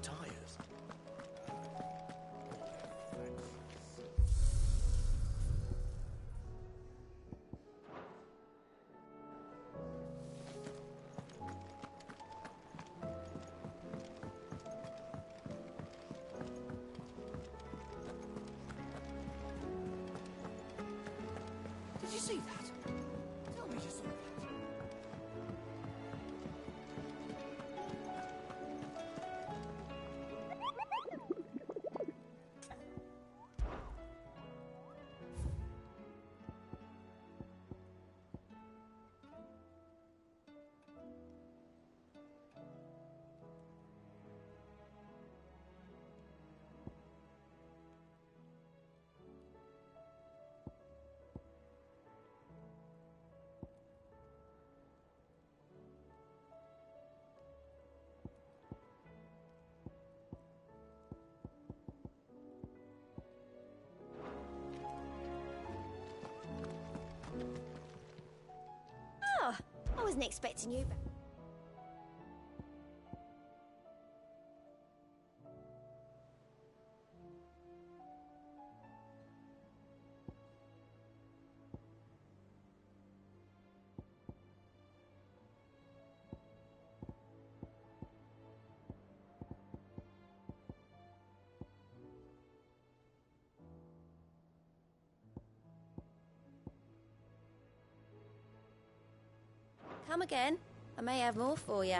tires. Did you see that? Tell me you saw that. Oh, I wasn't expecting you, but... Come again. I may have more for you.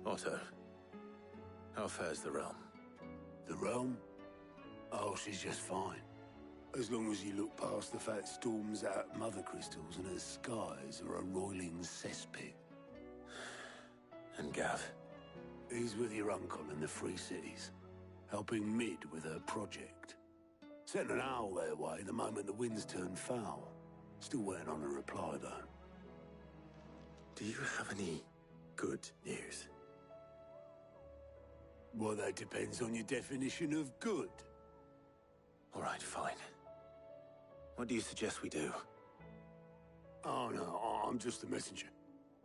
Otto, how fares the realm? The realm? Oh, she's just fine. As long as you look past the fat storms out Mother Crystals and her skies are a roiling cesspit. And Gav? He's with your uncle in the Free Cities, helping Mid with her project. Sent an owl their way the moment the winds turned foul. Still waiting on a reply, though. Do you have any good news? Well, that depends on your definition of good. All right, fine. What do you suggest we do? Oh no, I'm just a messenger.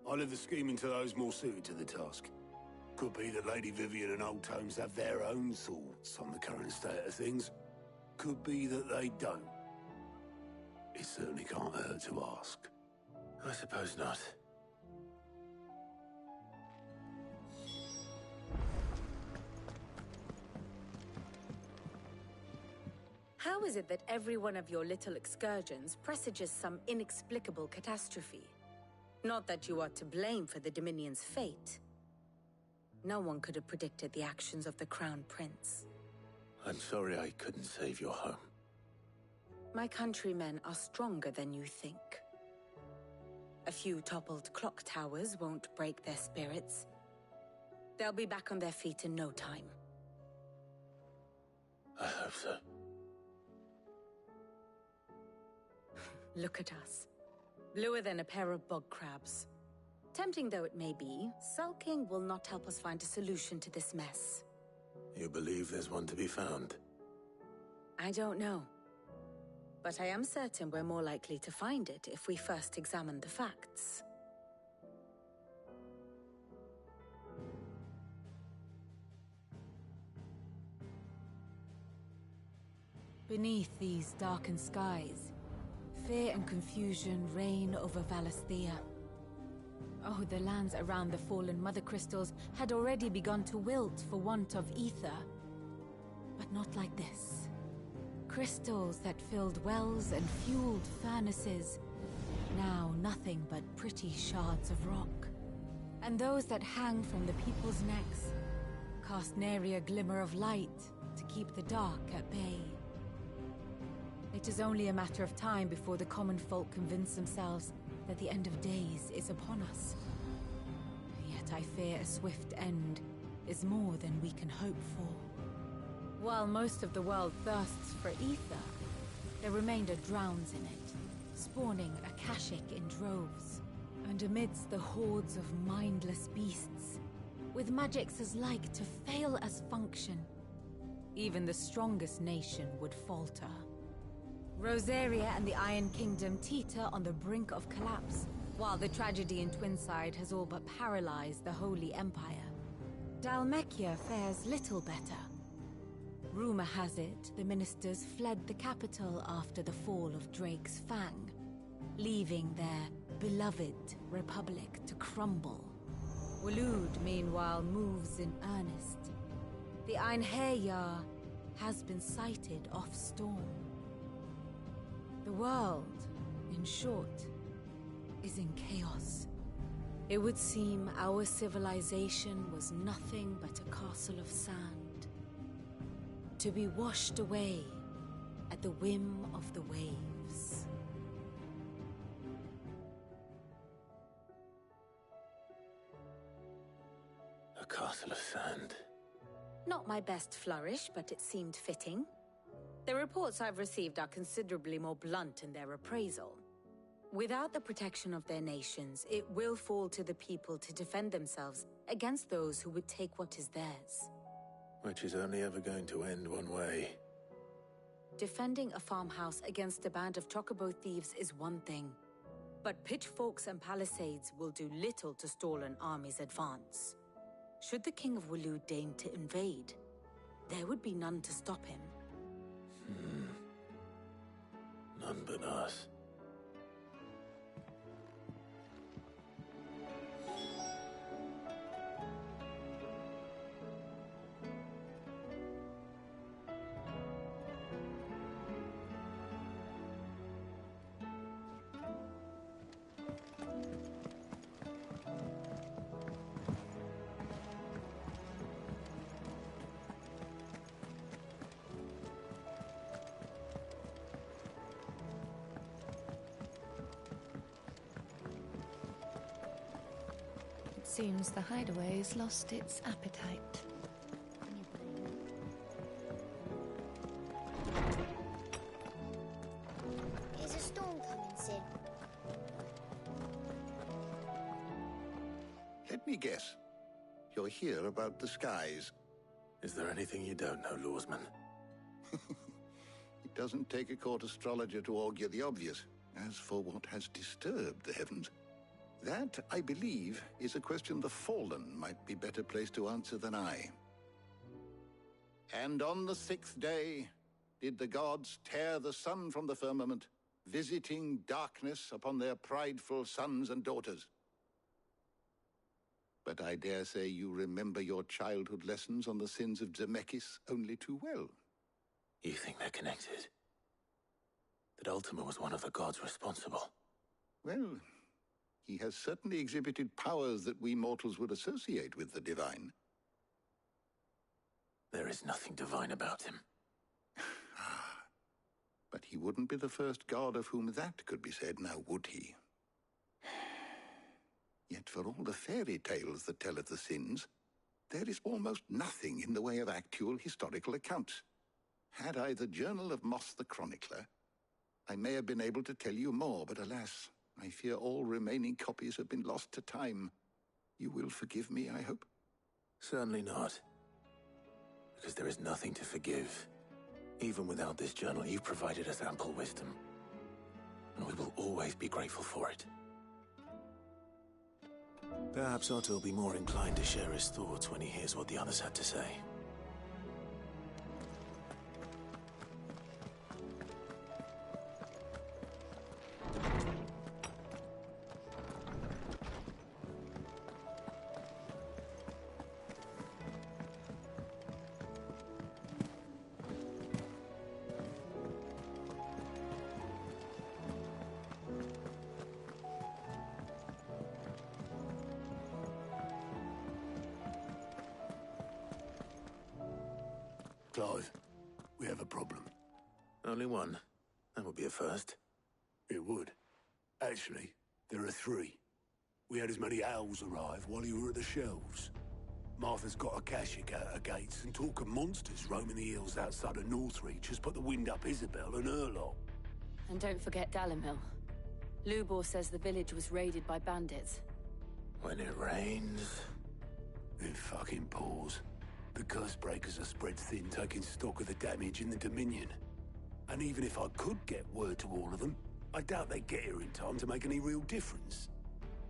I leave the scheming to those more suited to the task. Could be that Lady Vivian and Old Tomes have their own thoughts on the current state of things. Could be that they don't. It certainly can't hurt to ask. I suppose not. How is it that every one of your little excursions presages some inexplicable catastrophe? Not that you are to blame for the Dominion's fate. No one could have predicted the actions of the Crown Prince. I'm sorry I couldn't save your home. My countrymen are stronger than you think. A few toppled clock towers won't break their spirits. They'll be back on their feet in no time. I hope so. Look at us. Bluer than a pair of bog crabs. Tempting though it may be, sulking will not help us find a solution to this mess. You believe there's one to be found? I don't know. But I am certain we're more likely to find it if we first examine the facts. Beneath these darkened skies, fear and confusion reign over Valisthea. Oh, the lands around the fallen Mother Crystals had already begun to wilt for want of ether. But not like this. Crystals that filled wells and fueled furnaces, now nothing but pretty shards of rock. And those that hang from the people's necks cast nary a glimmer of light to keep the dark at bay. It is only a matter of time before the common folk convince themselves that the end of days is upon us. Yet I fear a swift end is more than we can hope for. While most of the world thirsts for ether, the remainder drowns in it, spawning Akashic in droves. And amidst the hordes of mindless beasts, with magics as like to fail as function, even the strongest nation would falter. Rosaria and the Iron Kingdom teeter on the brink of collapse, while the tragedy in Twinside has all but paralyzed the Holy Empire. Dhalmekia fares little better. Rumor has it the ministers fled the capital after the fall of Drake's Fang, leaving their beloved republic to crumble. Waloed, meanwhile, moves in earnest. The Einherjar has been sighted off-storm. The world, in short, is in chaos. It would seem our civilization was nothing but a castle of sand, to be washed away at the whim of the waves. A castle of sand. Not my best flourish, but it seemed fitting. The reports I've received are considerably more blunt in their appraisal. Without the protection of their nations, it will fall to the people to defend themselves against those who would take what is theirs. Which is only ever going to end one way. Defending a farmhouse against a band of chocobo thieves is one thing, but pitchforks and palisades will do little to stall an army's advance. Should the King of Waloed deign to invade, there would be none to stop him. None but us. Seems the hideaway's lost its appetite. Is a storm coming, Sid? Let me guess. You're here about the skies. Is there anything you don't know, Lawsman? It doesn't take a court astrologer to augur the obvious. As for what has disturbed the heavens, that, I believe, is a question the Fallen might be better placed to answer than I. And on the 6th day did the gods tear the sun from the firmament, visiting darkness upon their prideful sons and daughters. But I dare say you remember your childhood lessons on the sins of Zemeckis only too well. You think they're connected? That Ultima was one of the gods responsible? Well, he has certainly exhibited powers that we mortals would associate with the divine. There is nothing divine about him. But he wouldn't be the first god of whom that could be said, now would he? Yet for all the fairy tales that tell of the sins, there is almost nothing in the way of actual historical accounts. Had I the Journal of Moss the Chronicler, I may have been able to tell you more, but alas, I fear all remaining copies have been lost to time. You will forgive me, I hope? Certainly not. Because there is nothing to forgive. Even without this journal, you've provided us ample wisdom. And we will always be grateful for it. Perhaps Otto will be more inclined to share his thoughts when he hears what the others had to say. Clive, we have a problem. Only one. That would be a first. It would. Actually, there are 3. We had as many owls arrive while you were at the shelves. Martha's got a Akashic at her gates, and talk of monsters roaming the hills outside of Northreach has put the wind up Isabel and her lot. And don't forget Dalimil. Lubor says the village was raided by bandits. When it rains... It fucking pours. The Cursebreakers are spread thin, taking stock of the damage in the Dominion. And even if I could get word to all of them, I doubt they'd get here in time to make any real difference.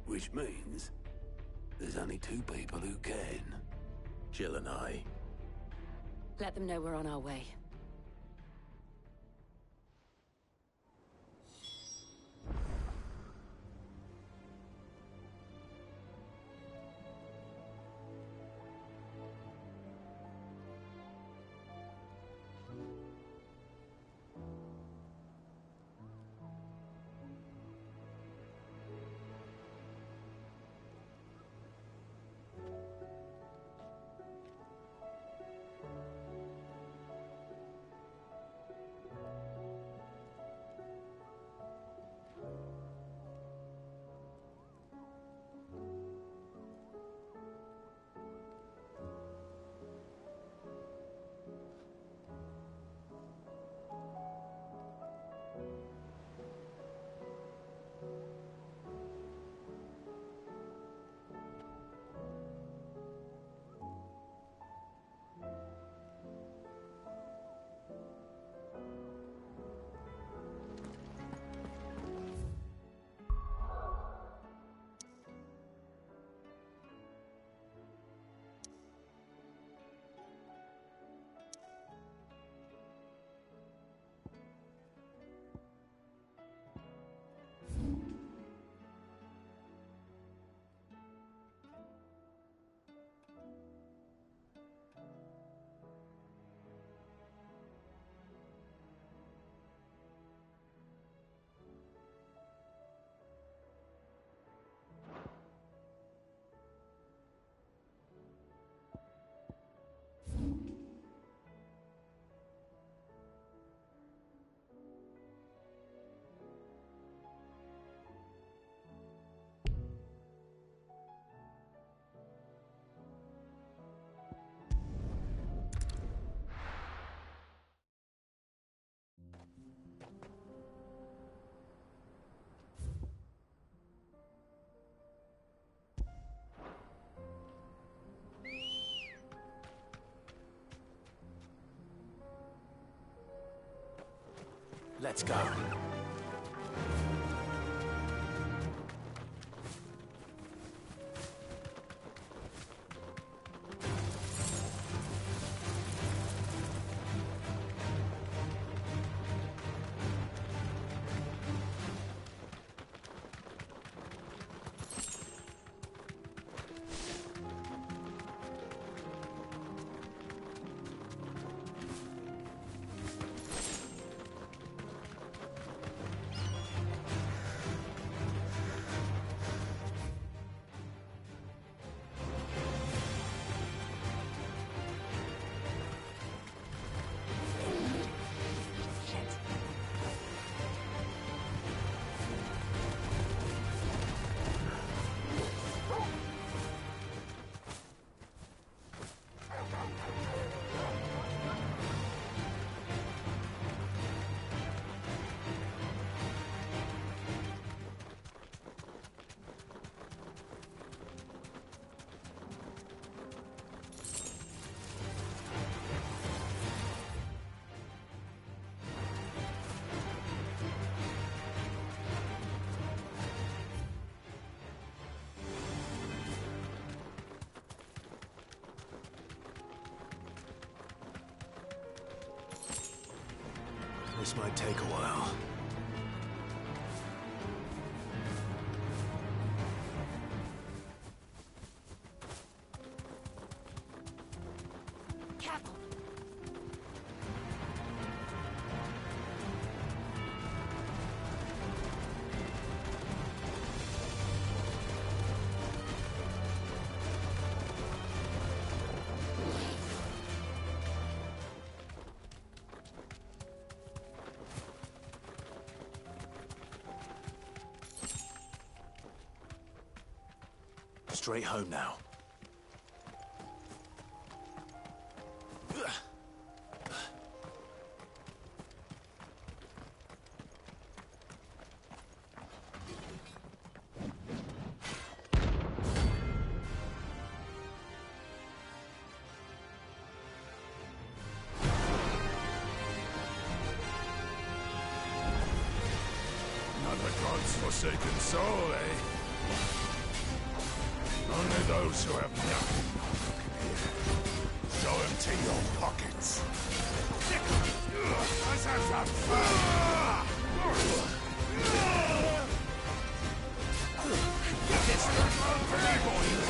Which means there's only 2 people who can. Jill and I. Let them know we're on our way. Let's go. This might take a while. Careful. Straight home now. Another god's forsaken soul, eh? Only those who have nothing show empty your pockets. This is one for me, boys.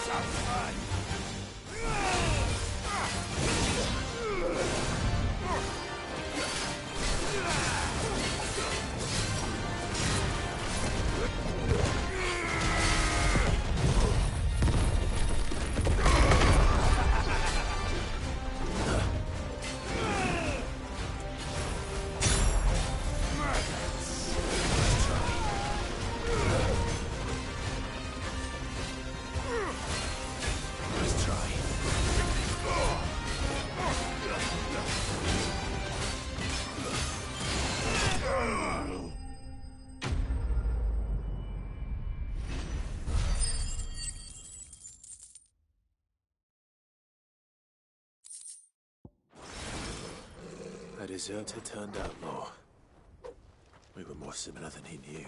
Some fun! A deserter turned outlaw. We were more similar than he knew.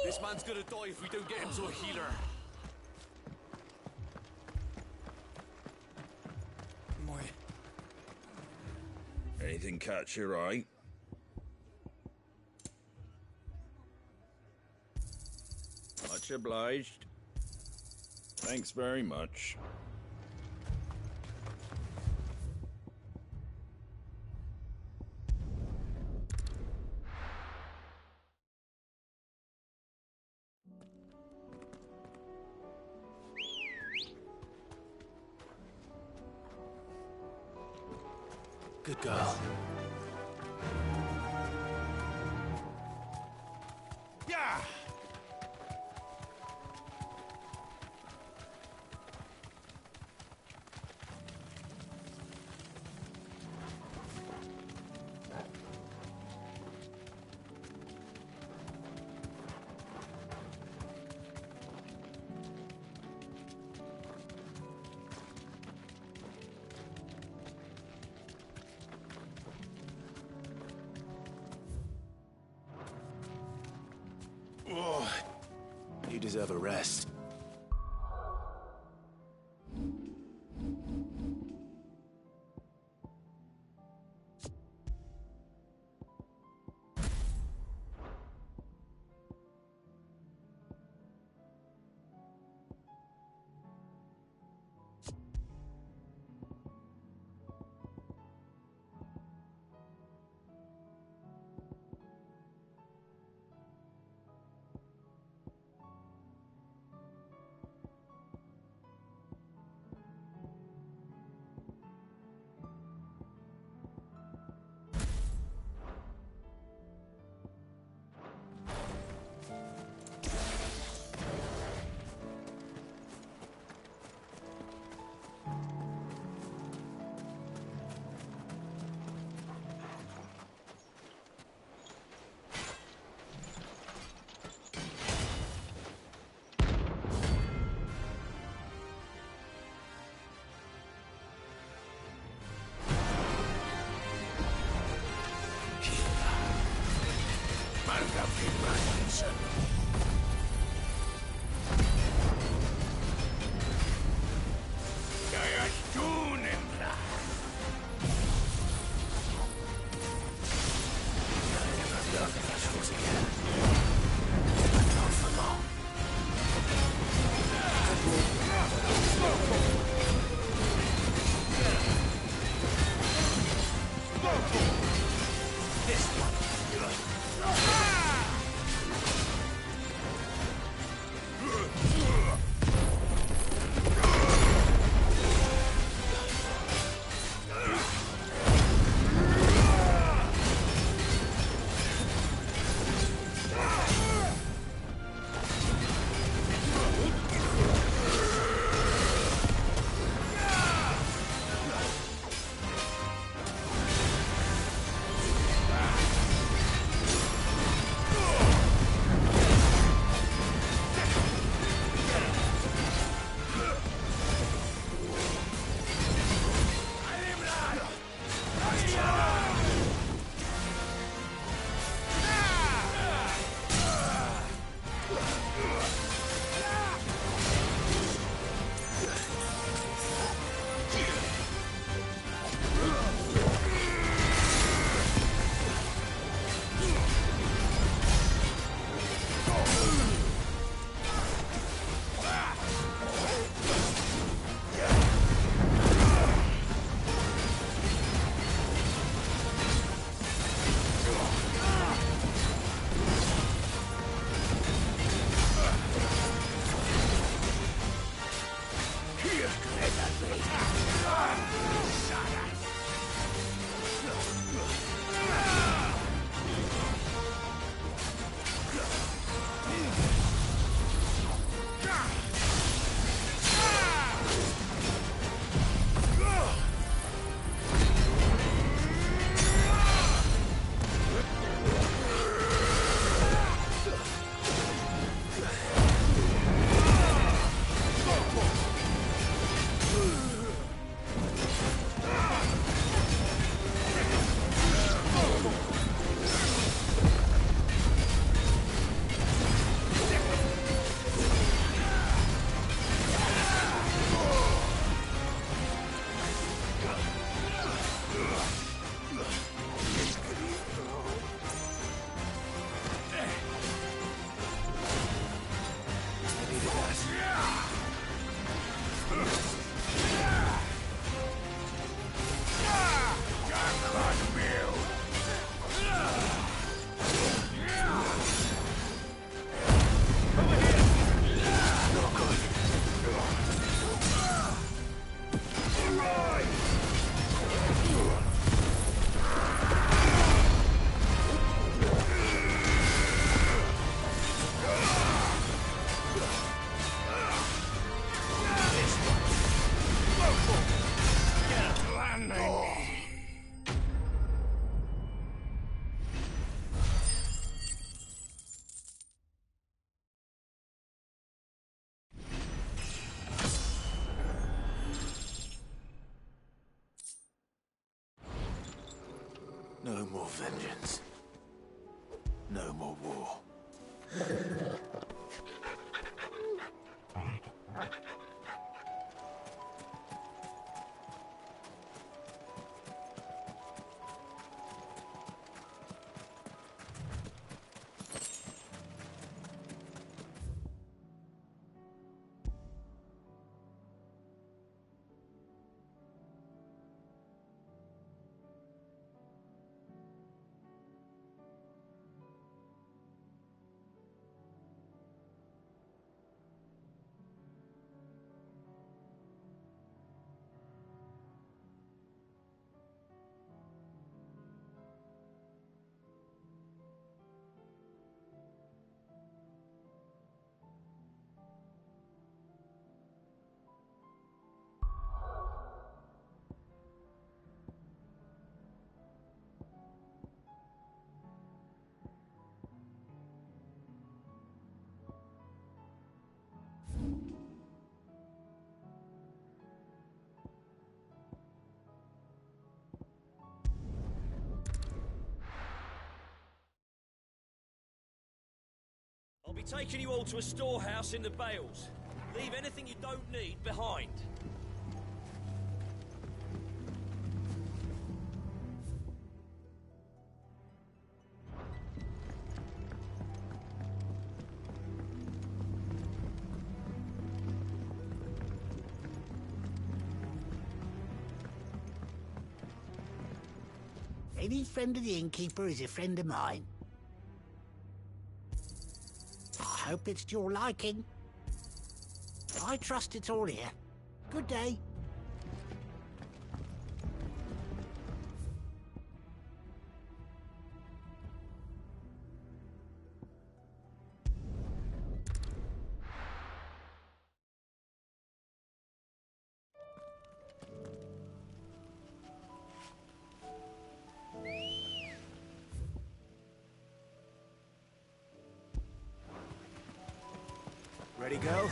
This man's gonna die if we don't get him to a healer. Anything catch your eye? Much obliged. Thanks very much. Good girl. Yeah! Oh, you deserve a rest. No more vengeance. No more war. I'll be taking you all to a storehouse in the Bales. Leave anything you don't need behind. Any friend of the innkeeper is a friend of mine. I hope it's to your liking. I trust it's all here. Good day. Ready, girl?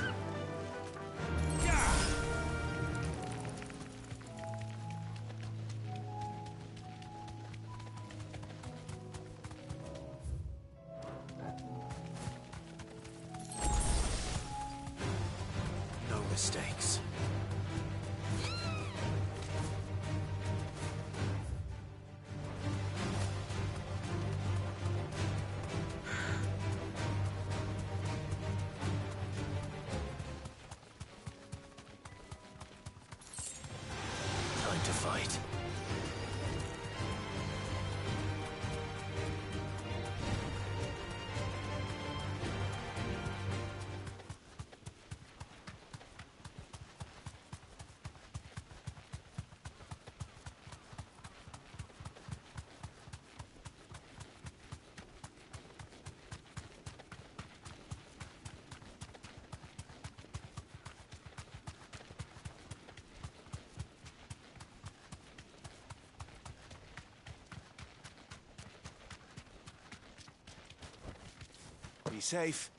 No mistakes. Time to fight. Be safe.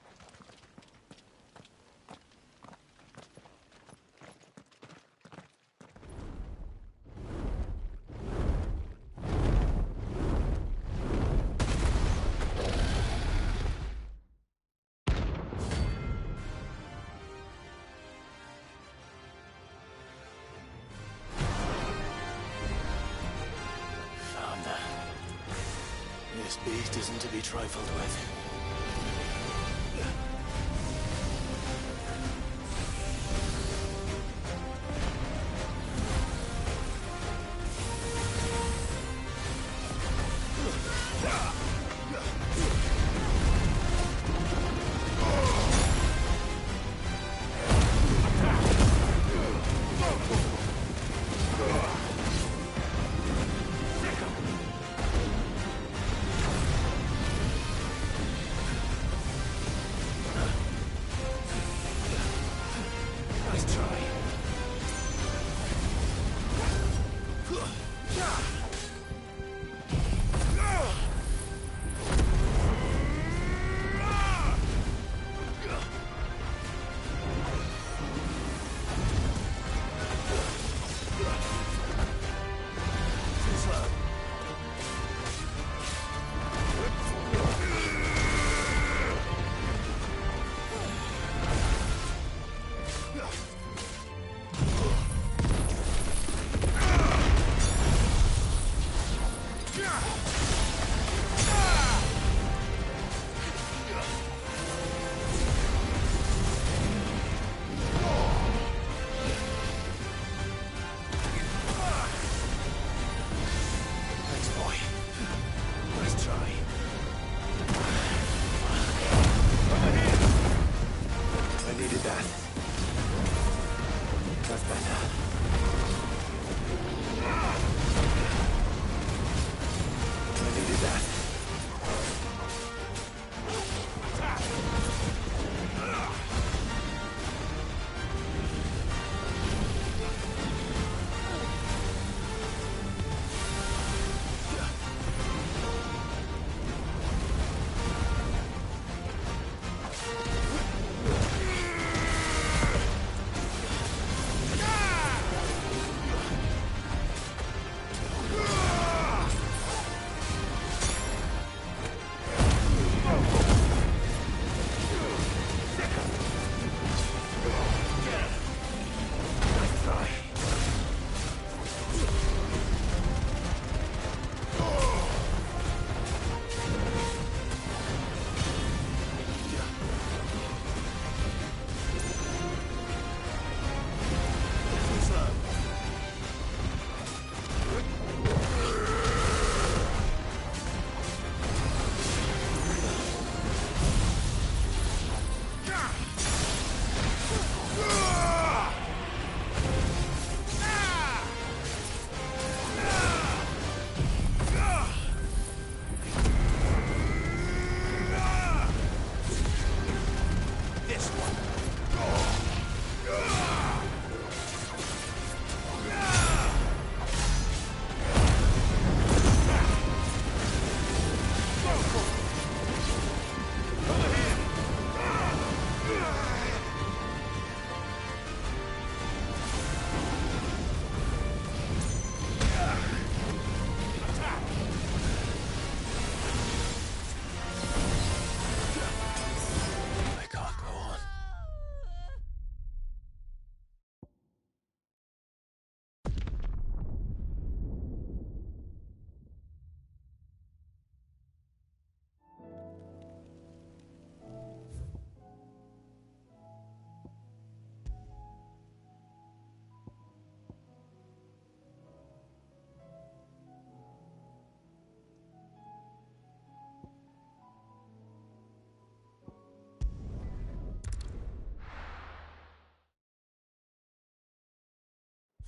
Found that. This beast isn't to be trifled with.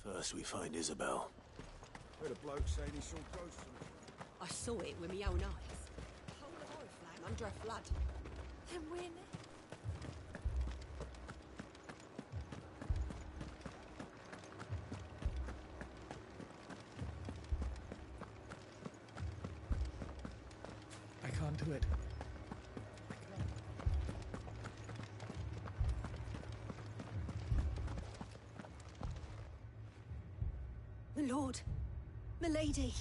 First we find Isabel. Heard a bloke saying he saw ghosts. I saw it with my own eyes. A whole of Oriflamme under a flood. Then we're next. I can't do it. My lord. Milady.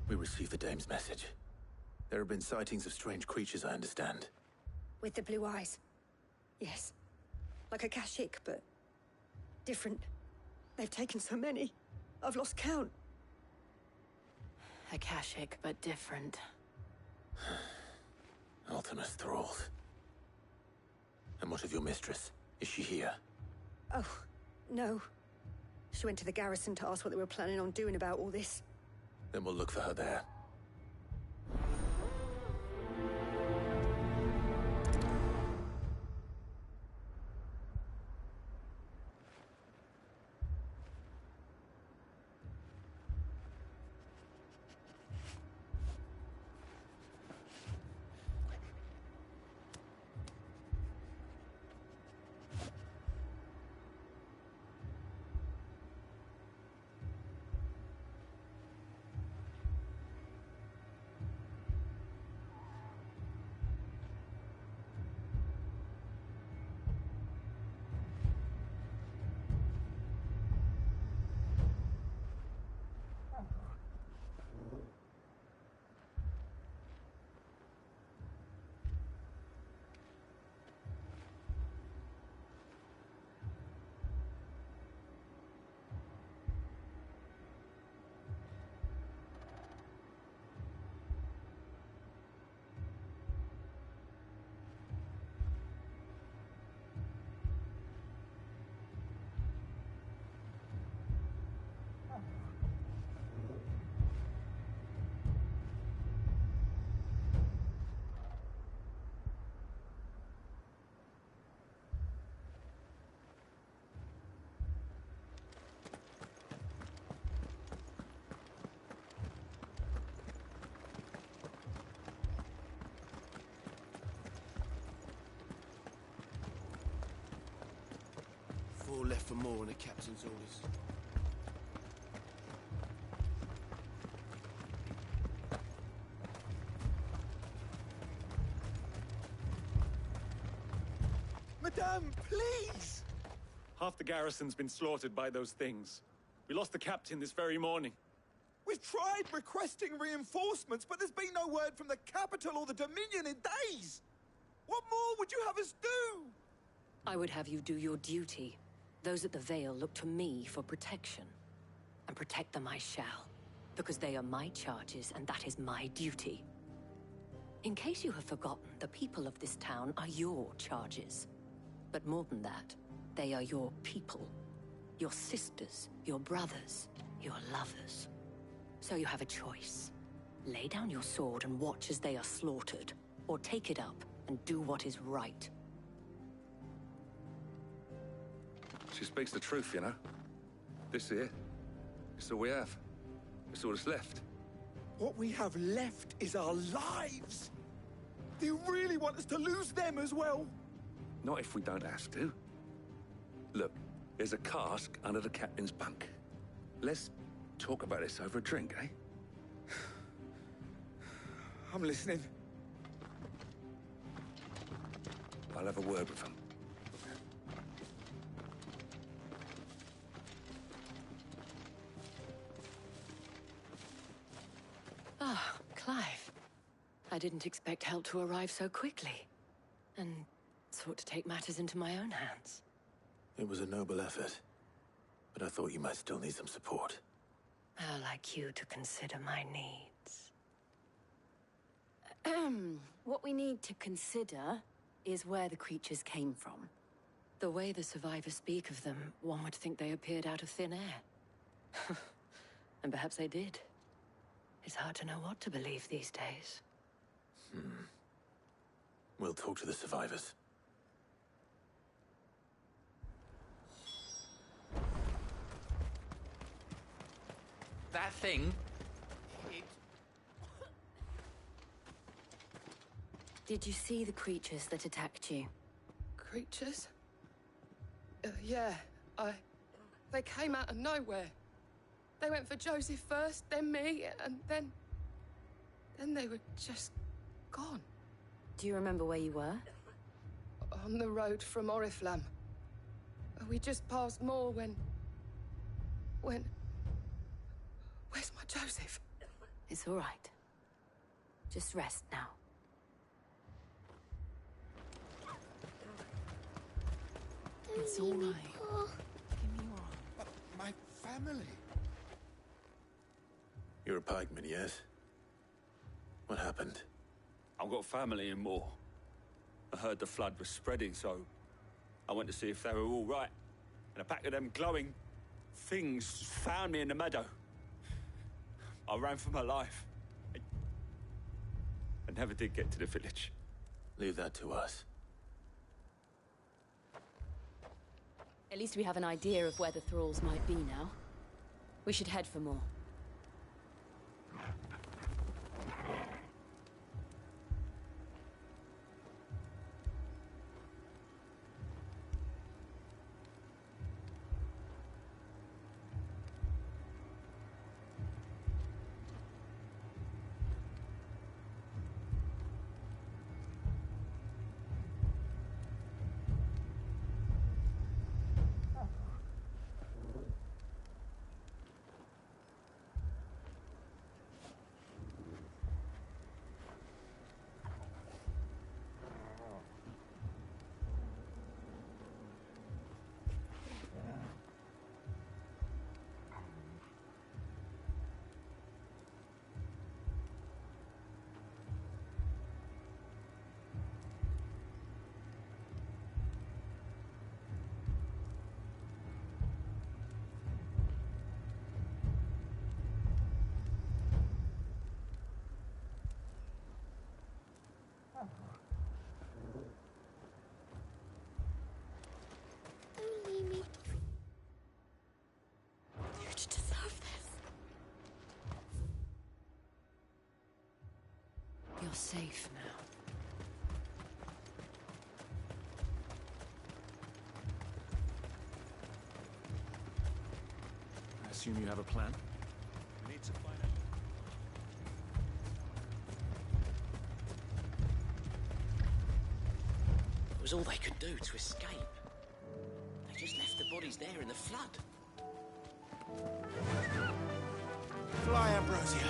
We received the dame's message. There have been sightings of strange creatures, I understand. With the blue eyes. Yes. Like a Kashyyyk, but different. They've taken so many. I've lost count. Akashic, but different. Ultimus thralls. And what of your mistress? Is she here? Oh, no. She went to the garrison to ask what they were planning on doing about all this. Then we'll look for her there. Four left for more on the captain's orders. Madame, please! Half the garrison's been slaughtered by those things. We lost the captain this very morning. We've tried requesting reinforcements, but there's been no word from the capital or the Dominion in days! What more would you have us do? I would have you do your duty. Those at the Vale look to me for protection. And protect them I shall. Because they are my charges, and that is my duty. In case you have forgotten, the people of this town are your charges. But more than that, they are your people. Your sisters, your brothers, your lovers. So you have a choice. Lay down your sword and watch as they are slaughtered, or take it up and do what is right. She speaks the truth, you know. This here, it's all we have. It's all that's left. What we have left is our lives! Do you really want us to lose them as well? Not if we don't have to. Look, there's a cask under the captain's bunk. Let's talk about this over a drink, eh? I'm listening. I'll have a word with him. Ah, Clive. I didn't expect help to arrive so quickly. And sought to take matters into my own hands. It was a noble effort, but I thought you might still need some support. I'd like you to consider my needs. What we need to consider is where the creatures came from. The way the survivors speak of them, one would think they appeared out of thin air. And perhaps they did. It's hard to know what to believe these days. We'll talk to the survivors. That thing... Did you see the creatures that attacked you? Creatures? Yeah, They came out of nowhere. They went for Joseph first, then me, and then they were just gone. Do you remember where you were? On the road from Oriflamme. We just passed Moor when... Where's my Joseph? It's all right. Just rest now. It's all right. Give me your arm. But my family. You're a pikeman, yes? What happened? I've got family in Moor. I heard the flood was spreading, so I went to see if they were all right. And a pack of them glowing things found me in the meadow. I ran for my life. I never did get to the village. Leave that to us. At least we have an idea of where the thralls might be now. We should head for more. You're safe now. I assume you have a plan? We need to find out. It was all they could do to escape. They just left the bodies there in the flood. Fly, Ambrosia.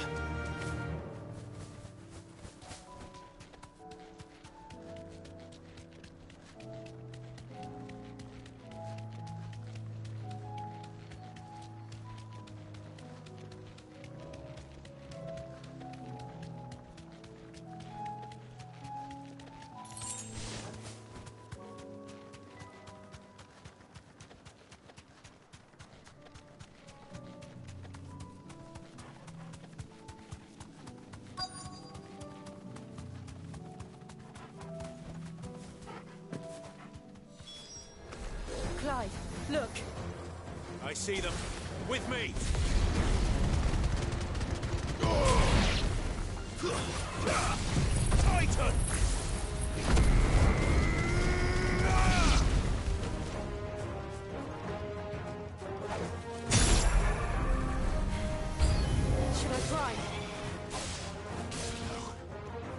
Clive, look. I see them. With me. Titan! Should I try?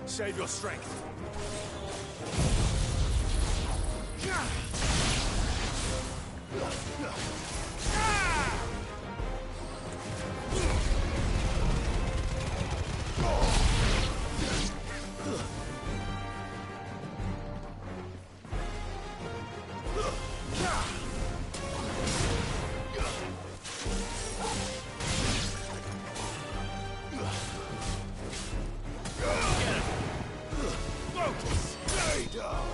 Save your strength. Stay down!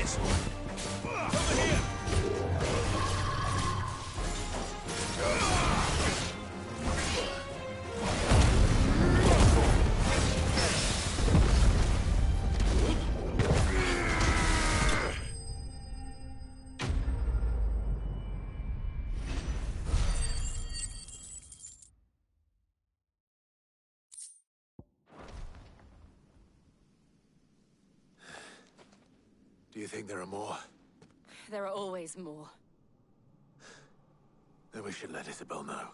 this! Over here! Do you think there are more? There are always more. Then we should let Isabel know.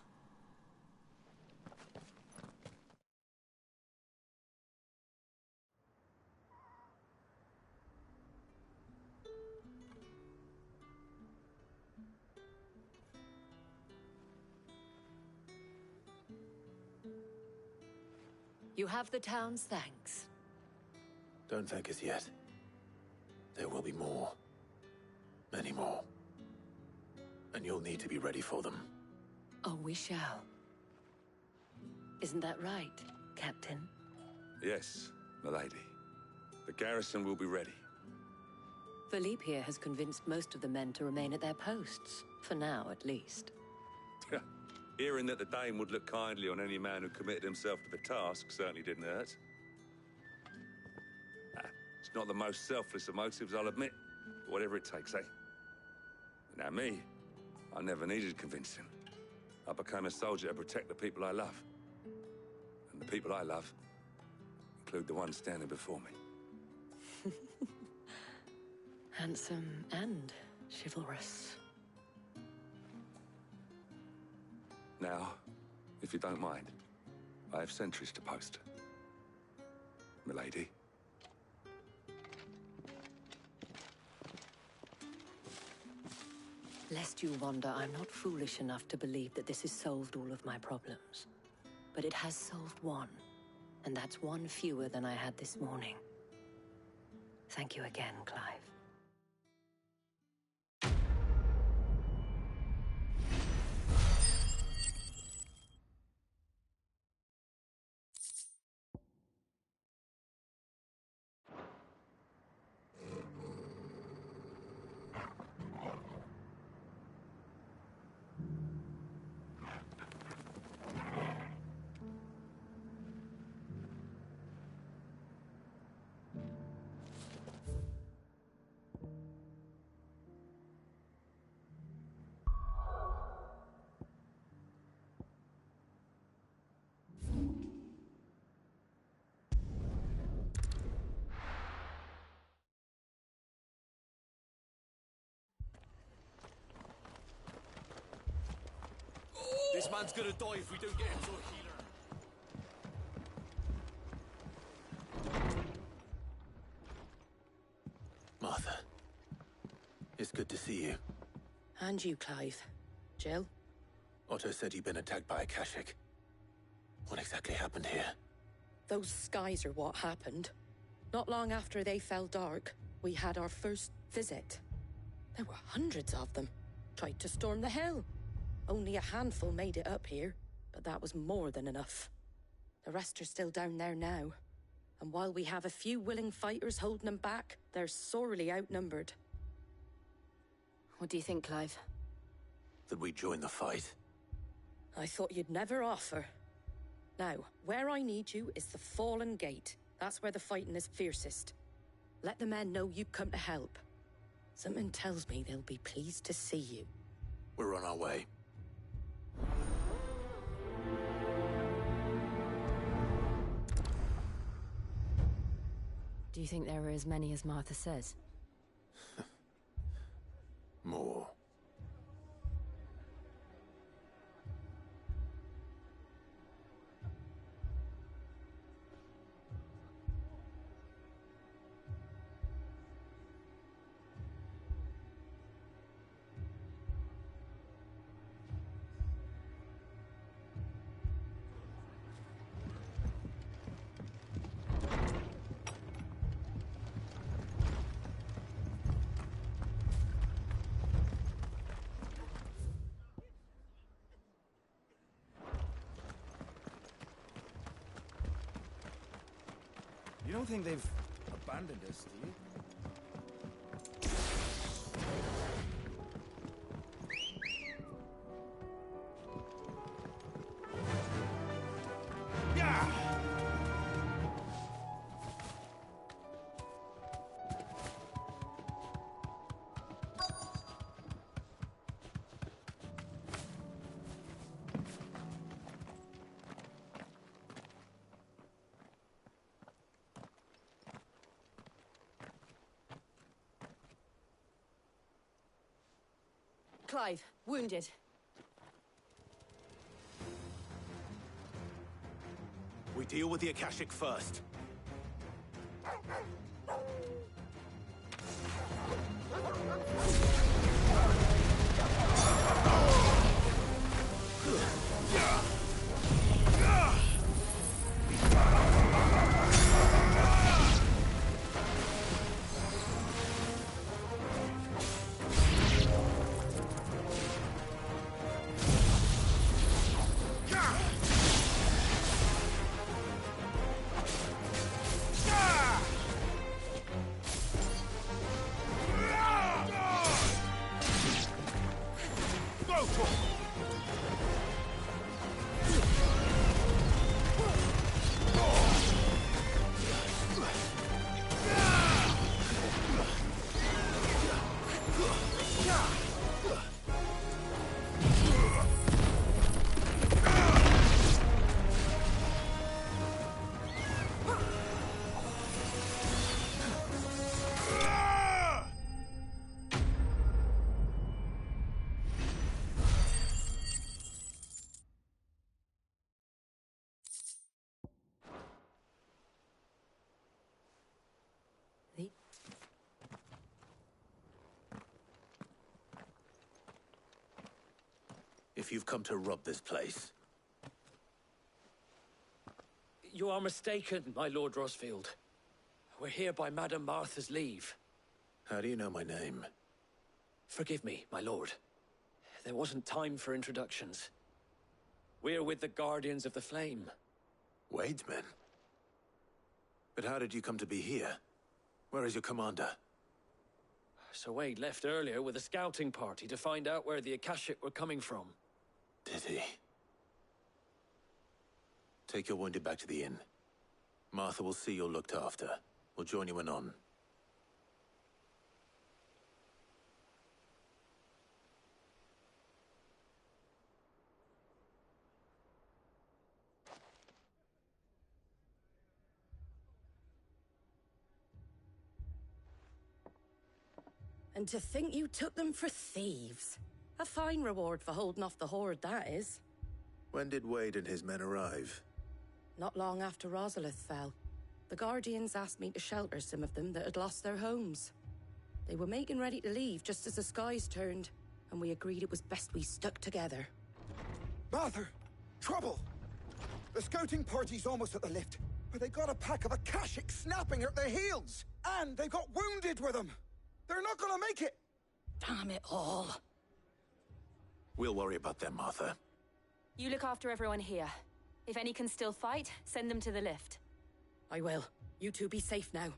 You have the town's thanks. Don't thank us yet. There will be more. Many more. And you'll need to be ready for them. Oh, we shall. Isn't that right, Captain? Yes, milady. The garrison will be ready. Philippe here has convinced most of the men to remain at their posts. For now, at least. Hearing that the Dane would look kindly on any man who committed himself to the task certainly didn't hurt. It's not the most selfless of motives, I'll admit. But whatever it takes, eh? Now me, I never needed convincing. I became a soldier to protect the people I love. And the people I love include the ones standing before me. Handsome and chivalrous. Now, if you don't mind, I have sentries to post. Milady. Lest you wonder, I'm not foolish enough to believe that this has solved all of my problems. But it has solved one, and that's one fewer than I had this morning. Thank you again, Clive. This man's gonna die if we don't get him to a healer. Martha. It's good to see you. And you, Clive. Jill? Otto said you'd been attacked by a Kashik. What exactly happened here? Those skies are what happened. Not long after they fell dark, we had our first visit. There were hundreds of them. Tried to storm the hill. Only a handful made it up here, but that was more than enough. The rest are still down there now. And while we have a few willing fighters holding them back, they're sorely outnumbered. What do you think, Clive? That we join the fight? I thought you'd never offer. Now, where I need you is the Fallen Gate. That's where the fighting is fiercest. Let the men know you come to help. Something tells me they'll be pleased to see you. We're on our way. Do you think there are as many as Martha says? More. You don't think they've abandoned us, do you? Clive, wounded. We deal with the Akashic first. If you've come to rob this place... You are mistaken, my Lord Rosfield. We're here by Madame Martha's leave. How do you know my name? Forgive me, my lord. There wasn't time for introductions. We're with the Guardians of the Flame. Wade's men? But how did you come to be here? Where is your commander? Sir Wade left earlier with a scouting party to find out where the Akashic were coming from. Did he? Take your wounded back to the inn. Martha will see you're looked after. We'll join you anon. And to think you took them for thieves. A fine reward for holding off the horde, that is. When did Wade and his men arrive? Not long after Rosalith fell. The Guardians asked me to shelter some of them that had lost their homes. They were making ready to leave just as the skies turned, and we agreed it was best we stuck together. Martha! Trouble! The scouting party's almost at the lift, but they got a pack of Akashic snapping at their heels! And they've got wounded with them! They're not gonna make it! Damn it all. We'll worry about them, Martha. You look after everyone here. If any can still fight, send them to the lift. I will. You two be safe now.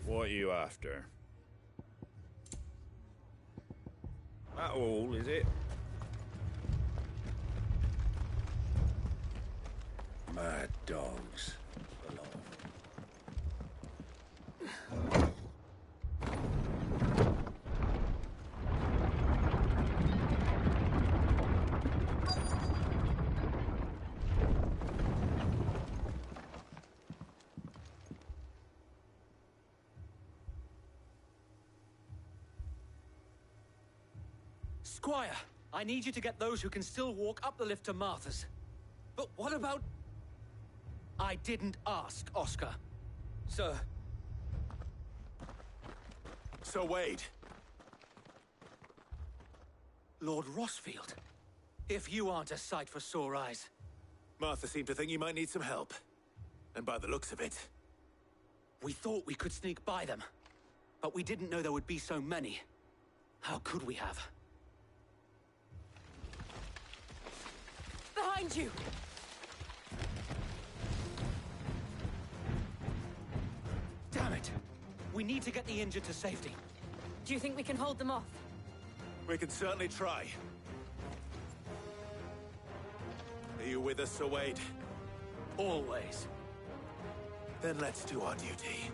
What are you after? That all, is it? Mad dogs. Squire, I need you to get those who can still walk up the lift to Martha's. But what about... I didn't ask, Oscar. Sir. Sir Wade. Lord Rosfield. If you aren't a sight for sore eyes. Martha seemed to think you might need some help. And by the looks of it... We thought we could sneak by them. But we didn't know there would be so many. How could we have? Behind you! Damn it! We need to get the injured to safety. Do you think we can hold them off? We can certainly try. Are you with us, Sir Wade? Always. Then let's do our duty.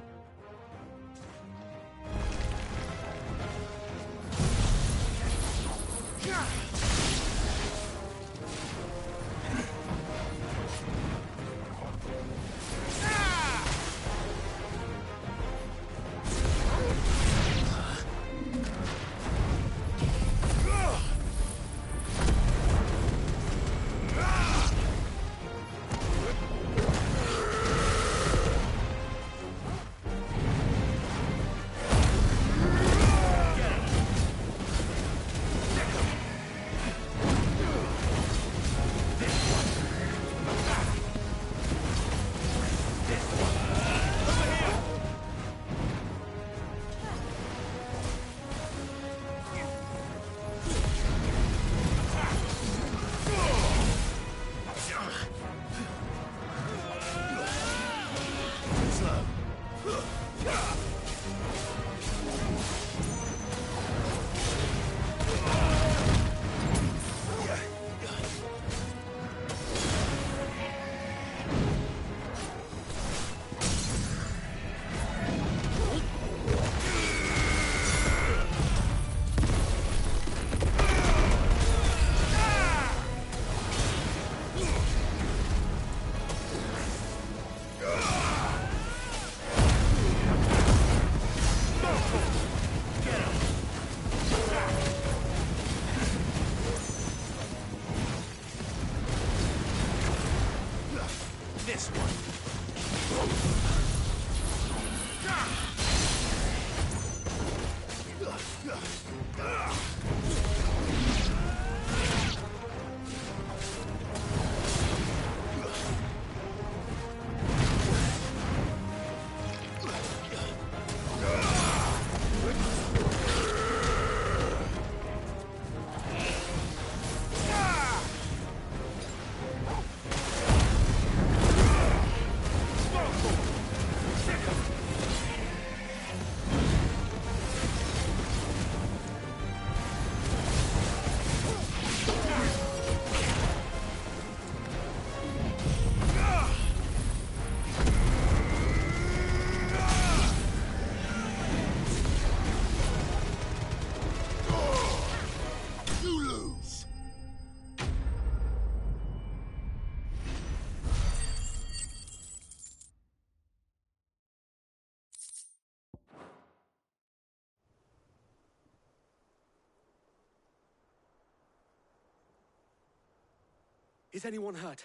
Is anyone hurt?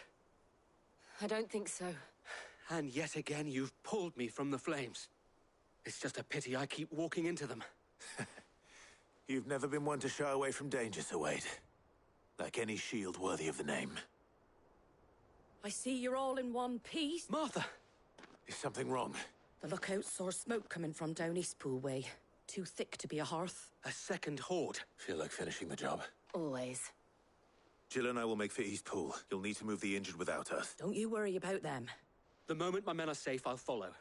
I don't think so. And yet again, you've pulled me from the flames. It's just a pity I keep walking into them. You've never been one to shy away from danger, Sir Wade. Like any shield worthy of the name. I see you're all in one piece. Martha! Is something wrong? The lookout saw smoke coming from down Eastpool way. Too thick to be a hearth. A second horde. Feel like finishing the job. Always. Jill and I will make for Eastpool. You'll need to move the injured without us. Don't you worry about them. The moment my men are safe, I'll follow.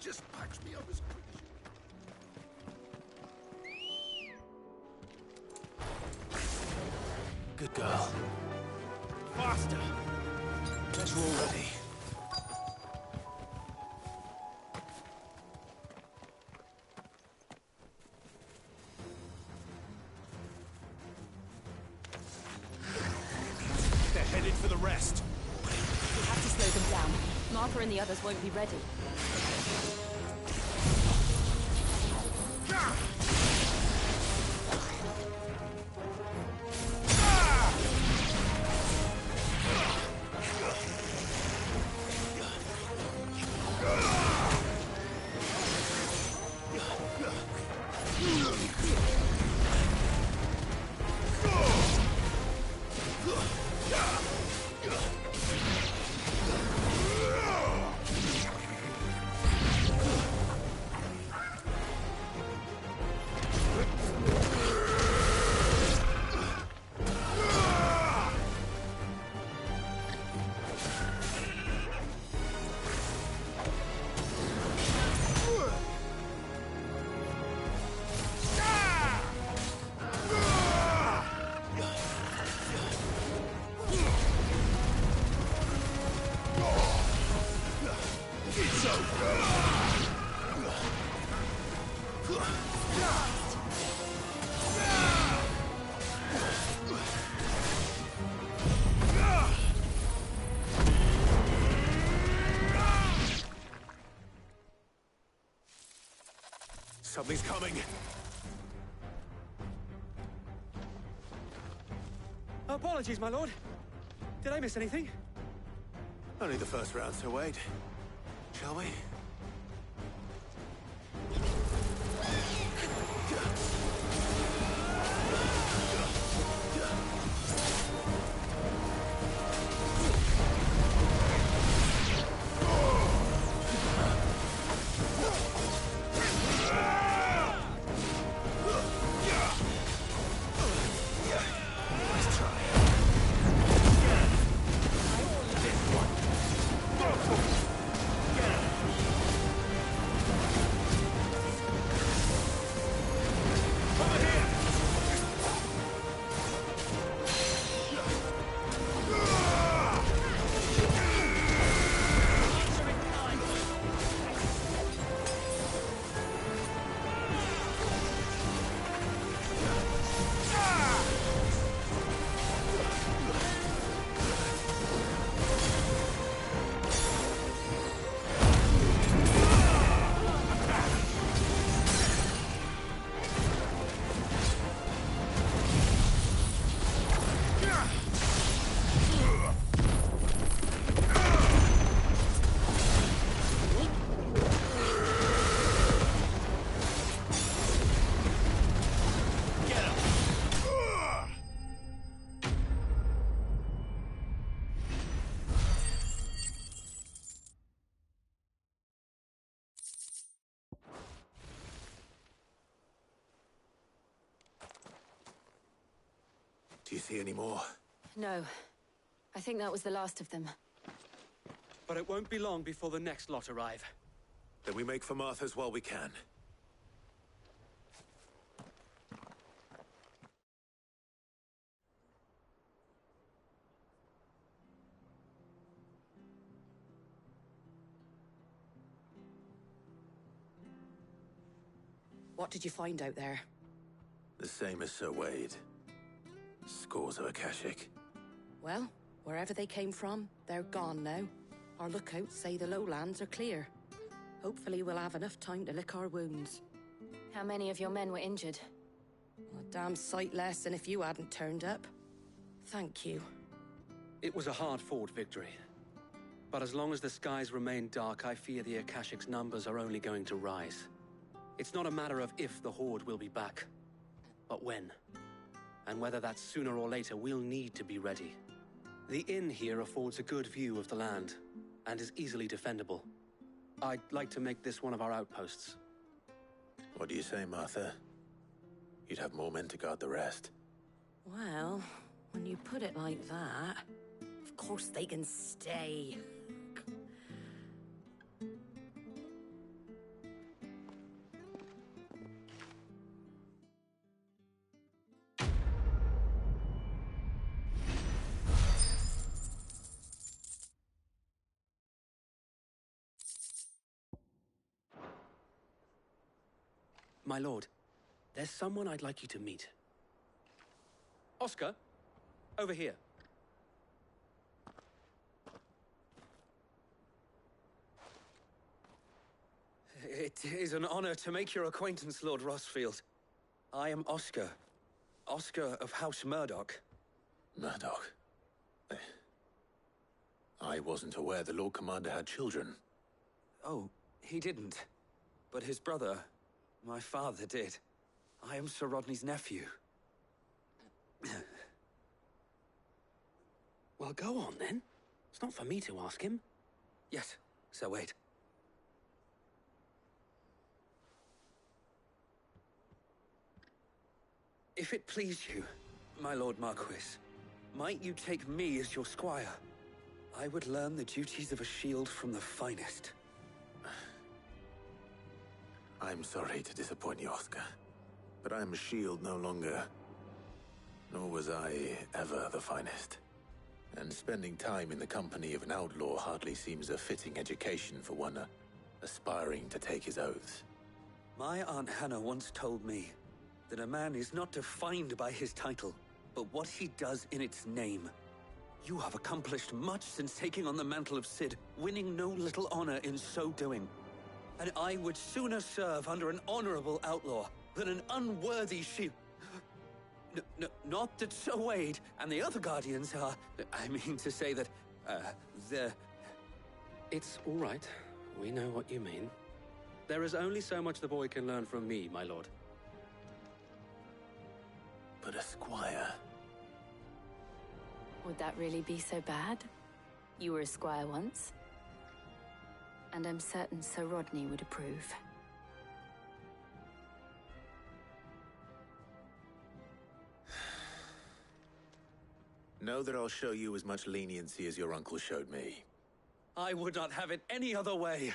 Just patch me up as quick as you... Good girl. Faster! Guess we're all ready. They're headed for the rest. We have to slow them down. Martha and the others won't be ready. Something's coming. Apologies, my lord. Did I miss anything? Only the first round, Sir Wade. Shall we? Do you see any more? No. I think that was the last of them. But it won't be long before the next lot arrive. Then we make for Martha's while we can. What did you find out there? The same as Sir Wade. Scores of Akashic. Well, wherever they came from, they're gone now. Our lookouts say the lowlands are clear. Hopefully we'll have enough time to lick our wounds. How many of your men were injured? A damn sight less than if you hadn't turned up. Thank you. It was a hard-fought victory. But as long as the skies remain dark, I fear the Akashic's numbers are only going to rise. It's not a matter of if the Horde will be back, but when. And whether that's sooner or later, we'll need to be ready. The inn here affords a good view of the land, and is easily defendable. I'd like to make this one of our outposts. What do you say, Martha? You'd have more men to guard the rest. Well, when you put it like that, of course they can stay. My lord, there's someone I'd like you to meet. Oscar, over here. It is an honor to make your acquaintance, Lord Rossfield. I am Oscar. Oscar of House Murdoch. Murdoch? I wasn't aware the Lord Commander had children. Oh, he didn't. But his brother, my father, did. I am Sir Rodney's nephew. Well, go on, then. It's not for me to ask him. Yes, Sir Wade. If it please you, my Lord Marquis, might you take me as your squire? I would learn the duties of a shield from the finest. I'm sorry to disappoint you, Oscar, but I am a shield no longer. Nor was I ever the finest. And spending time in the company of an outlaw hardly seems a fitting education for one aspiring to take his oaths. My Aunt Hannah once told me that a man is not defined by his title, but what he does in its name. You have accomplished much since taking on the mantle of Cid, winning no little honor in so doing. And I would sooner serve under an honorable outlaw than an unworthy shield. Not that Sir Wade and the other Guardians are... I mean to say that, they're... It's all right. We know what you mean. There is only so much the boy can learn from me, my lord. But a squire... Would that really be so bad? You were a squire once. And I'm certain Sir Rodney would approve. Know that I'll show you as much leniency as your uncle showed me. I would not have it any other way.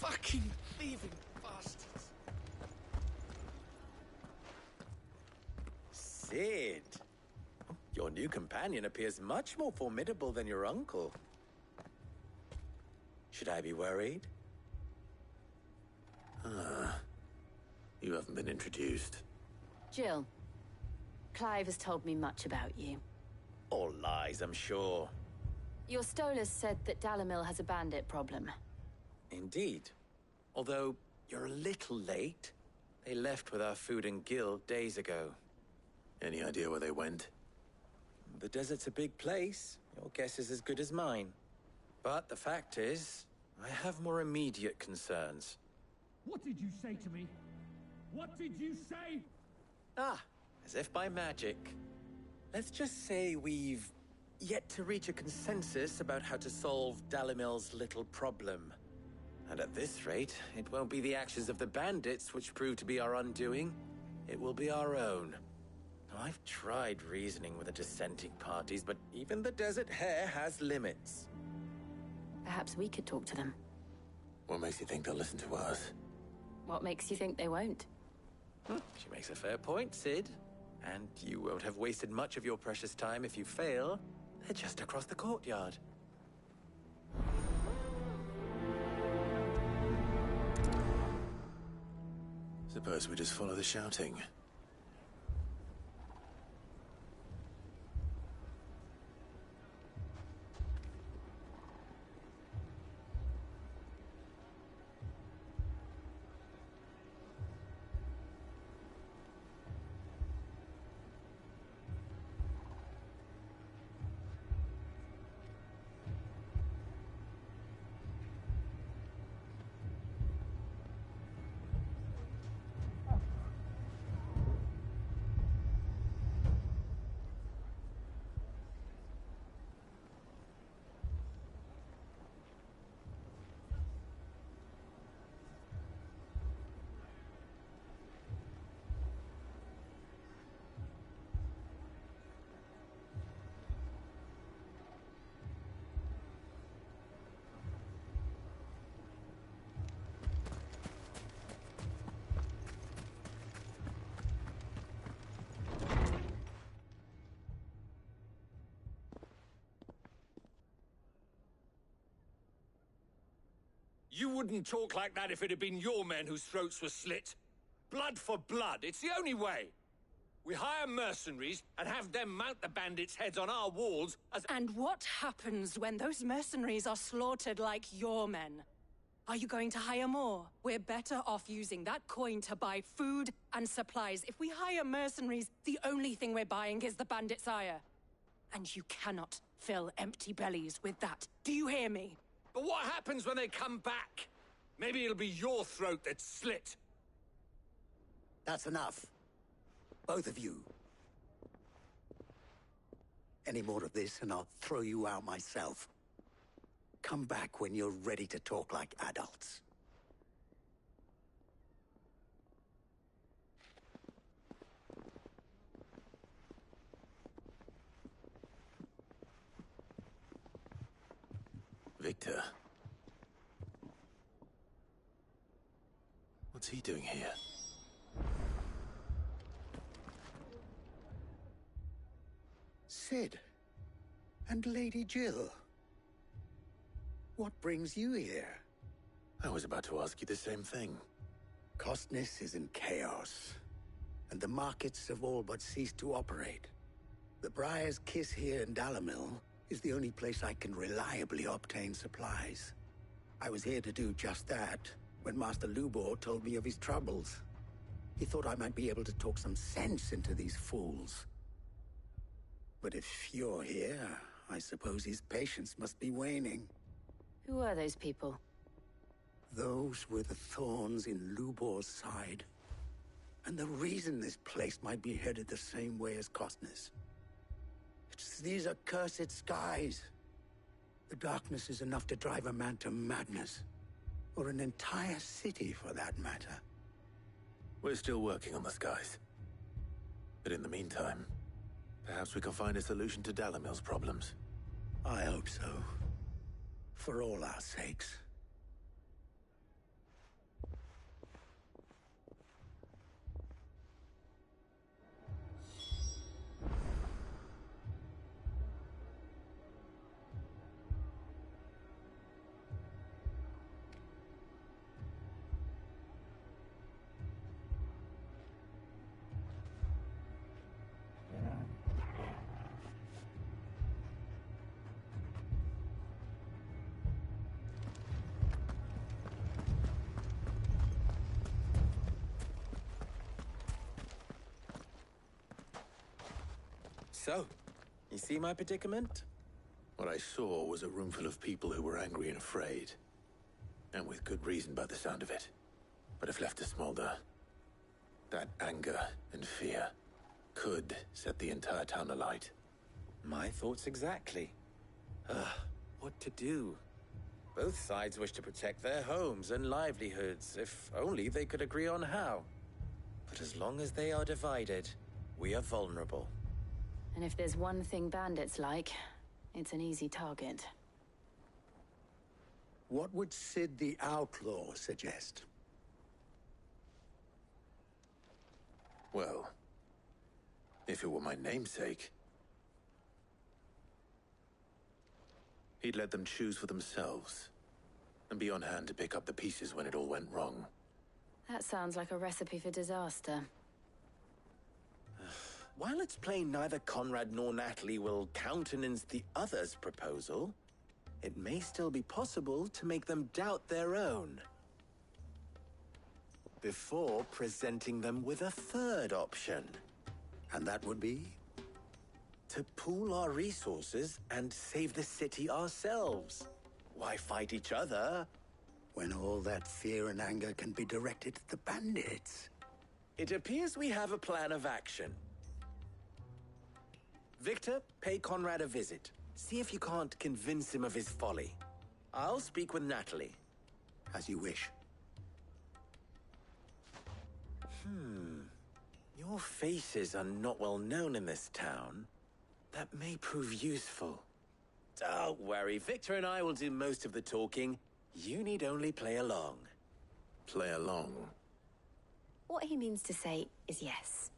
Fucking thieving bastards. Cid. Your new companion appears much more formidable than your uncle. Should I be worried? You haven't been introduced. Jill. Clive has told me much about you. All lies, I'm sure. Your Stolas said that Dalimil has a bandit problem. Indeed. Although, you're a little late. They left with our food and guild days ago. Any idea where they went? The desert's a big place. Your guess is as good as mine. But the fact is, I have more immediate concerns. What did you say to me? What did you say? Ah, as if by magic. Let's just say we've yet to reach a consensus about how to solve Dalimil's little problem. And at this rate, it won't be the actions of the bandits which prove to be our undoing. It will be our own. I've tried reasoning with the dissenting parties, but even the Desert Hare has limits. Perhaps we could talk to them. What makes you think they'll listen to us? What makes you think they won't? She makes a fair point, Cid. And you won't have wasted much of your precious time if you fail. They're just across the courtyard. Suppose we just follow the shouting. You wouldn't talk like that if it had been your men whose throats were slit. Blood for blood, it's the only way. We hire mercenaries and have them mount the bandits' heads on our walls as— And what happens when those mercenaries are slaughtered like your men? Are you going to hire more? We're better off using that coin to buy food and supplies. If we hire mercenaries, the only thing we're buying is the bandits' ire. And you cannot fill empty bellies with that. Do you hear me? But what happens when they come back? Maybe it'll be your throat that's slit. That's enough. Both of you. Any more of this and I'll throw you out myself. Come back when you're ready to talk like adults. Victor. What's he doing here? Cid. And Lady Jill. What brings you here? I was about to ask you the same thing. Costness is in chaos, and the markets have all but ceased to operate. The Briar's Kiss here in Dalimil is the only place I can reliably obtain supplies. I was here to do just that when Master Lubor told me of his troubles. He thought I might be able to talk some sense into these fools. But if you're here, I suppose his patience must be waning. Who are those people? Those were the thorns in Lubor's side. And the reason this place might be headed the same way as Costness. It's these accursed skies. The darkness is enough to drive a man to madness. Or an entire city, for that matter. We're still working on the skies. But in the meantime, perhaps we can find a solution to Dalimil's problems. I hope so. For all our sakes. So, you see my predicament? What I saw was a room full of people who were angry and afraid. And with good reason by the sound of it. But if left to smolder, that anger and fear could set the entire town alight. My thoughts exactly. What to do? Both sides wish to protect their homes and livelihoods, if only they could agree on how. But as long as they are divided, We are vulnerable. And if there's one thing bandits like, it's an easy target. What would Sid the Outlaw suggest? Well, if it were my namesake, he'd let them choose for themselves, and be on hand to pick up the pieces when it all went wrong. That sounds like a recipe for disaster. While it's plain neither Conrad nor Natalie will countenance the other's proposal, it may still be possible to make them doubt their own. Before presenting them with a third option. And that would be? To pool our resources and save the city ourselves. Why fight each other? When all that fear and anger can be directed at the bandits. It appears we have a plan of action. Victor, pay Conrad a visit. See if you can't convince him of his folly. I'll speak with Natalie. As you wish. Your faces are not well known in this town. That may prove useful. Don't worry, Victor and I will do most of the talking. You need only play along. Play along? What he means to say is yes.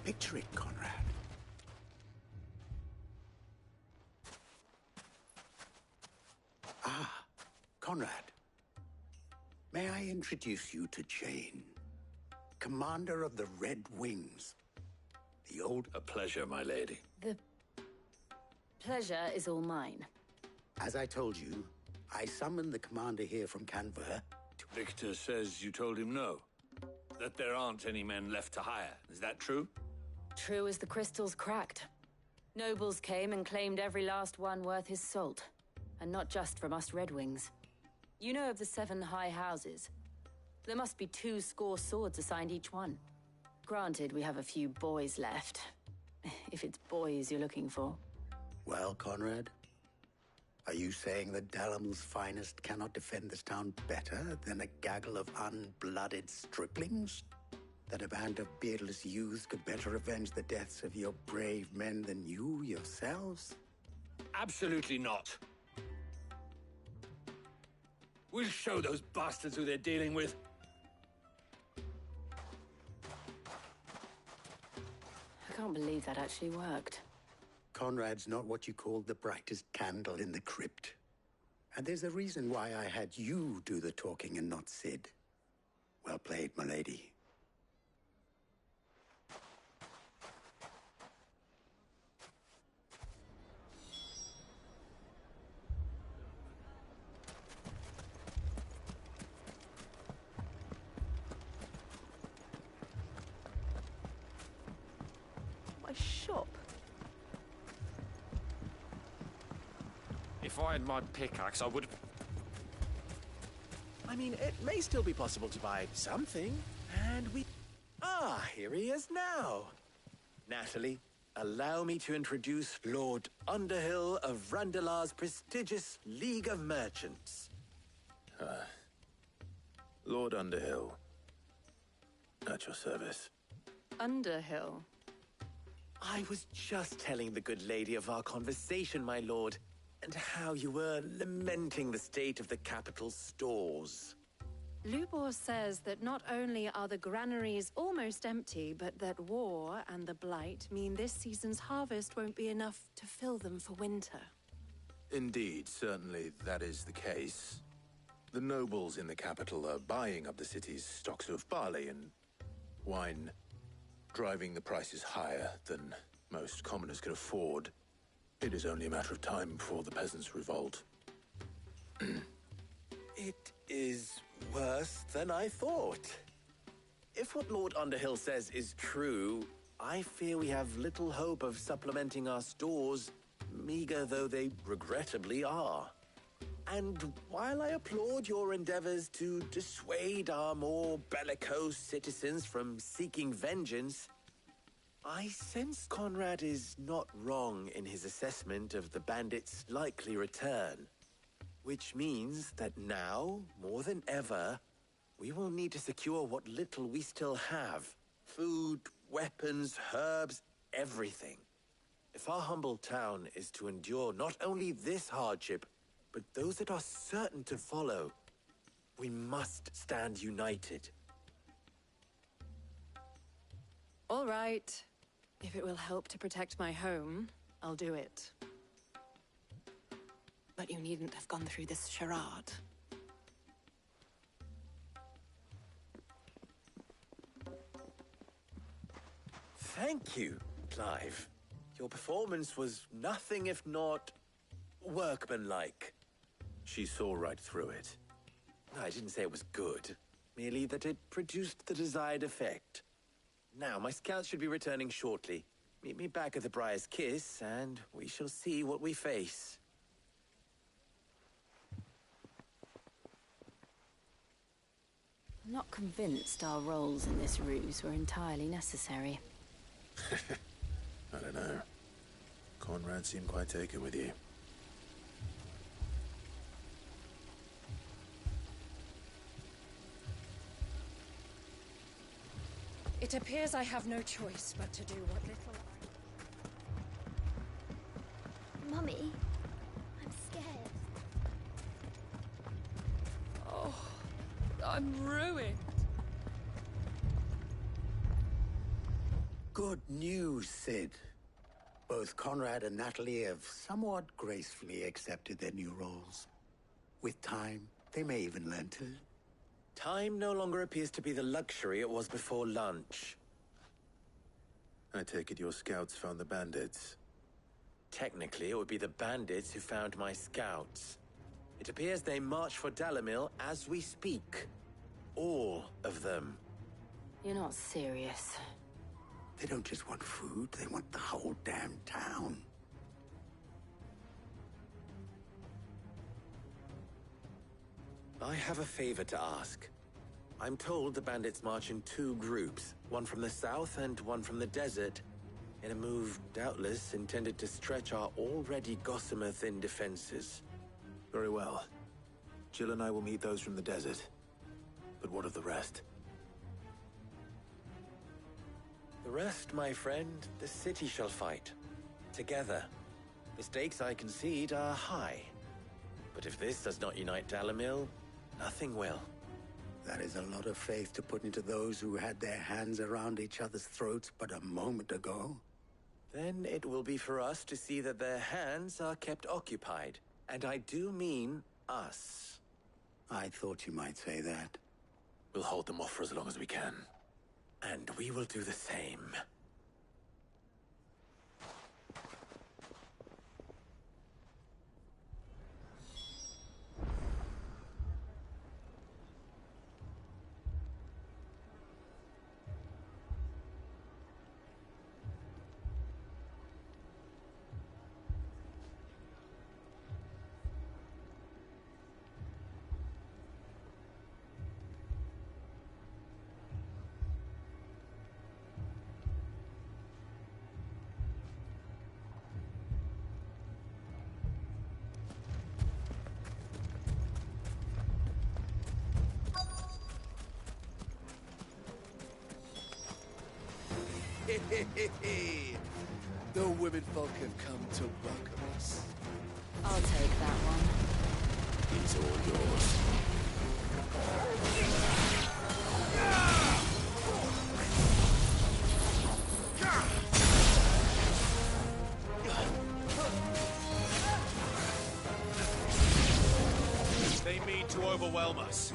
Picture it, Conrad. Ah, Conrad. May I introduce you to Jane, commander of the Red Wings? The old... A pleasure, my lady. The pleasure is all mine. As I told you, I summoned the commander here from Canver to... Victor says you told him no. That there aren't any men left to hire. Is that true? True as the crystals cracked. Nobles came and claimed every last one worth his salt. And not just from us Red Wings. You know of the 7 high houses. There must be 2 swords assigned each one. Granted, we have a few boys left. If it's boys you're looking for. Well, Conrad, are you saying that Dalamil's finest cannot defend this town better than a gaggle of unblooded striplings? That a band of beardless youths could better avenge the deaths of your brave men than you yourselves? Absolutely not. We'll show those bastards who they're dealing with. I can't believe that actually worked. Conrad's not what you called the brightest candle in the crypt. And there's a reason why I had you do the talking and not Sid. Well played, my lady. Shop. If I had my pickaxe, I would... I mean, it may still be possible to buy something, and we... Ah, here he is now. Natalie, allow me to introduce Lord Underhill of Randalar's prestigious League of Merchants. Lord Underhill. At your service. Underhill? I was just telling the good lady of our conversation, my lord, and how you were lamenting the state of the capital's stores. Lubor says that not only are the granaries almost empty, but that war and the Blight mean this season's harvest won't be enough to fill them for winter. Indeed, certainly that is the case. The nobles in the capital are buying up the city's stocks of barley and wine, driving the prices higher than most commoners can afford. It is only a matter of time before the peasants revolt. It is worse than I thought. If what Lord Underhill says is true, I fear we have little hope of supplementing our stores, meager though they regrettably are. And while I applaud your endeavors to dissuade our more bellicose citizens from seeking vengeance, I sense Conrad is not wrong in his assessment of the bandits' likely return. Which means that now, more than ever, we will need to secure what little we still have. Food, weapons, herbs, everything. If our humble town is to endure not only this hardship, but those that are certain to follow, we must stand united. All right. If it will help to protect my home, I'll do it. But you needn't have gone through this charade. Thank you, Clive. Your performance was nothing if not workmanlike. She saw right through it. I didn't say it was good, merely that it produced the desired effect. Now, my scouts should be returning shortly. Meet me back at the Briar's Kiss, and we shall see what we face. I'm not convinced our roles in this ruse were entirely necessary. I don't know. Conrad seemed quite taken with you. It appears I have no choice but to do what little Mummy, I'm scared. Oh, I'm ruined. Good news, Sid. Both Conrad and Natalie have somewhat gracefully accepted their new roles. With time, they may even learn to... Time no longer appears to be the luxury it was before lunch. I take it your scouts found the bandits. Technically, it would be the bandits who found my scouts. It appears they march for Dalimil as we speak. All of them. You're not serious. They don't just want food, they want the whole damn town. I have a favor to ask. I'm told the bandits march in two groups, one from the south and one from the desert, in a move doubtless intended to stretch our already gossamer-thin defenses. Very well. Jill and I will meet those from the desert. But what of the rest? The rest, my friend, the city shall fight. Together. The stakes, I concede, are high. But if this does not unite Dalimil, nothing will. That is a lot of faith to put into those who had their hands around each other's throats but a moment ago. Then it will be for us to see that their hands are kept occupied. And I do mean us. I thought you might say that. We'll hold them off for as long as we can. And we will do the same. The women folk have come to welcome us. I'll take that one. It's all yours. They mean to overwhelm us.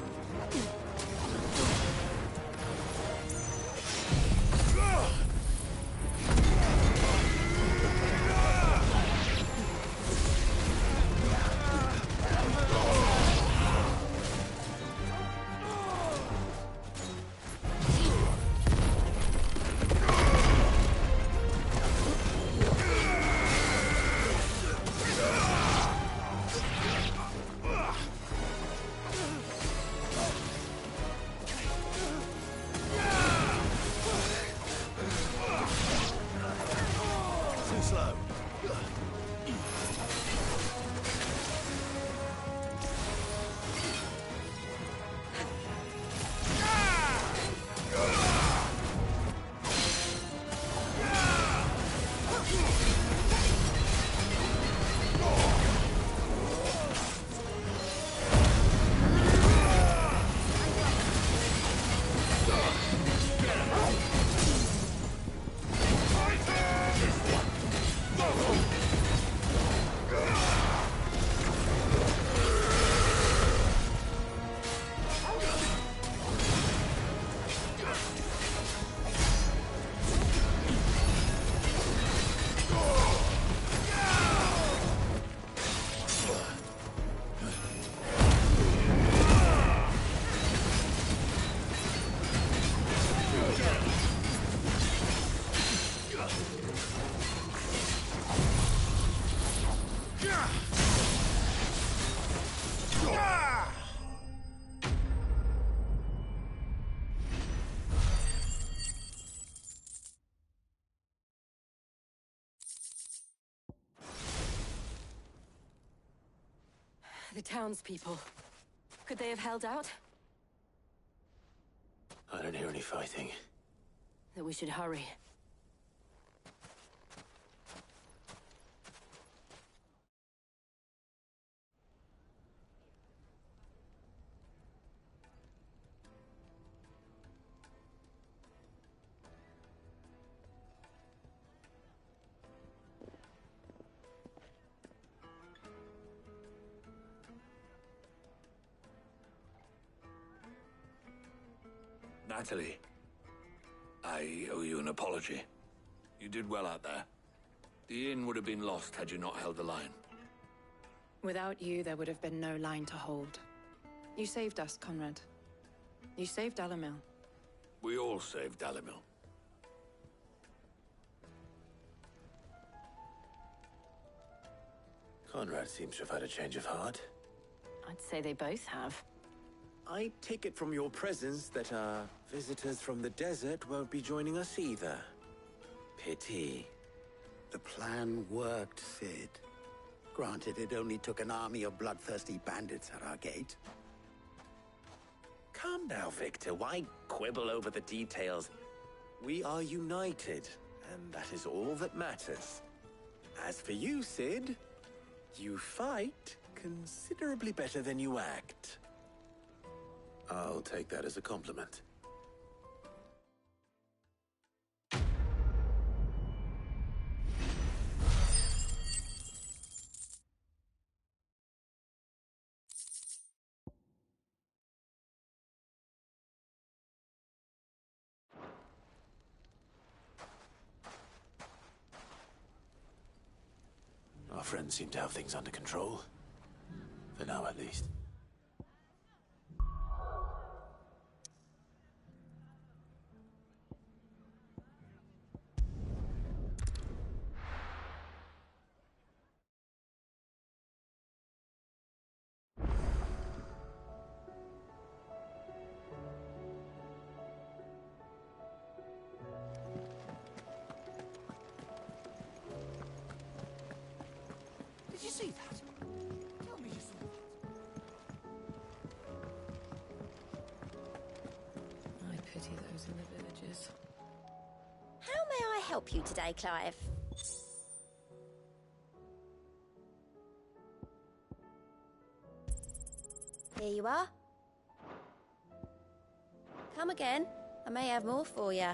The townspeople. Could they have held out? I don't hear any fighting. That we should hurry. Natalie, I owe you an apology. You did well out there. The inn would have been lost had you not held the line. Without you, there would have been no line to hold. You saved us, Conrad. You saved Dalimil. We all saved Dalimil. Conrad seems to have had a change of heart. I'd say they both have. I take it from your presence that our visitors from the desert won't be joining us either. Pity. The plan worked, Sid. Granted, it only took an army of bloodthirsty bandits at our gate. Calm now, Victor. Why quibble over the details? We are united, and that is all that matters. As for you, Sid, you fight considerably better than you act. I'll take that as a compliment. Our friends seem to have things under control. For now, at least. Did you see that? Tell me you saw that. help you today, Clive? Here you are. Come again. I may have more for you.